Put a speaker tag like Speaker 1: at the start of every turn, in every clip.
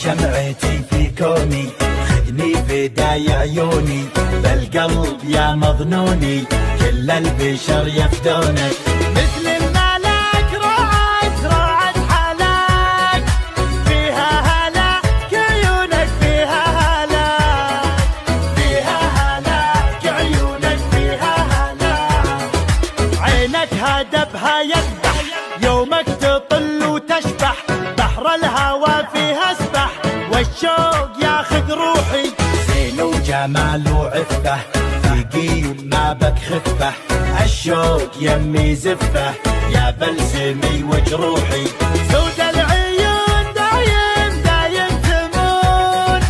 Speaker 1: شمعتي في كوني، خذني فداي عيوني، بالقلب يا مظنوني، كل البشر يفدونك. مثل الملاك روعة حلاك، فيها هلاك عيونك، فيها هلاك، فيها هلاك عيونك، فيها هلاك. عينك هدبها يذبح، يومك تطل وتشبح، بحر الهوى فيها اسبح، والشوق ياخذ روحي. زين وجمال وعفه، ثقيل ما بك خفه، الشوق يمي زفه، يا بلسمي وجروحي. سود العيون دايم تمون،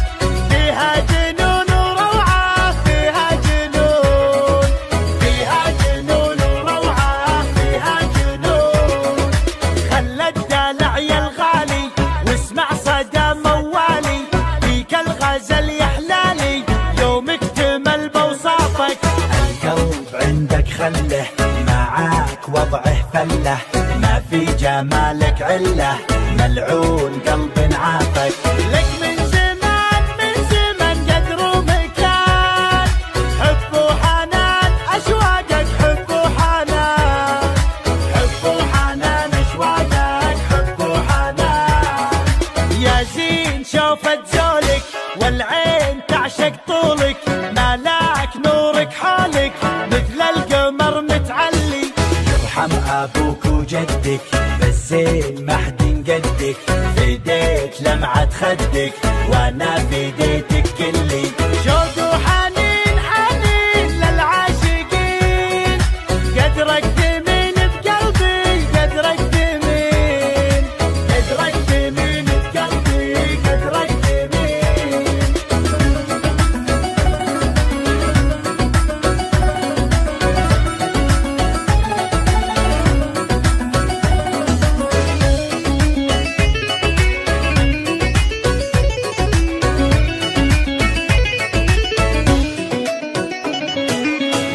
Speaker 1: فيها جنون وروعه، فيها جنون، فيها جنون وروعه، فيها جنون. خلى الدلع يا الغالي واسمع صدى موالي، فيك الغزل يحلالي، يوم اكتمل بوصافك. القلب عندك خله، معاك وضعه فله، ما في جمالك عله، ملعون قلب عافك. لك من زمان قدر ومكان، حب وحنان اشواقك، حب وحنان، حب وحنان اشواقك، حب وحنان. يا زين شوفت زولك، والعين تعشق طولك، ملاك نورك حولك، مثل القمر متعلي. يرحم ابوك وجدك، بالزين ما حد قدك، فديت لمعة خدك، وانا فديتك كلي. شوق وحنين حنين للعاشقين، قدرك ثمين بقلبي، قدرك ثمين، قدرك ثمين بقلبي، قدرك ثمين.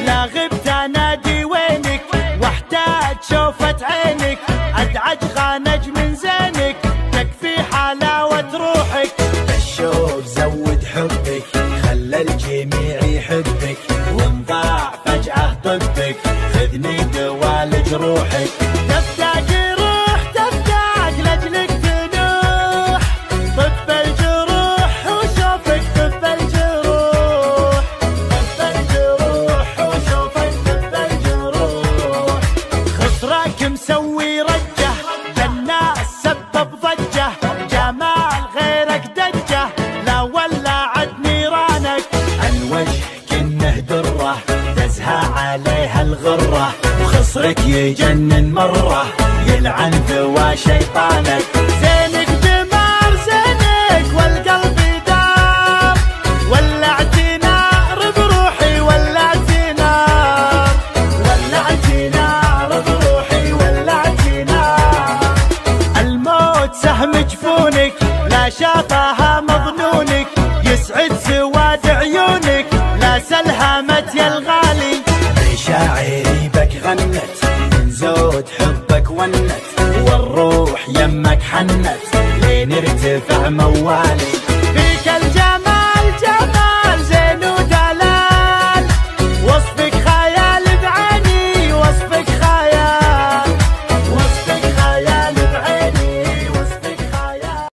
Speaker 1: لا غبت انادي وينك، واحتاج شوفة عينك، ادعج خانج من زينك، تكفي حلاوة روحك. الشوق زود حبك، خلى الجميع يحبك، وانضاع فجأة طبك، خذني دوالج روحك. تفتاق روح تفتاق لاجلك تنوح، طب الجروح وشوفك، طب الجروح، طب الجروح وشوفك، طب الجروح. خسرك مسوي رجه، للناس سبب ضجه، جمال غيرك دجه، لا ولعت نيرانك. الوجه كنه دره، تزهى عليها الغره، وخصرك يجنن مره، يلعن ذوى شيطانك. زينك دمار زينك، والقلب دار، ولعت نار بروحي، ولعت نار، ولعت نار بروحي، ولعت نار. الموت سهم جفونك، لا شافها مظنونك، يسعد سواد عيونك، لا سلهمت يا الغالي. مشاعري بك غنت، من زود حبك ونت، والروح يمك حنت، لين ارتفع موالي. فيك الجمال جمال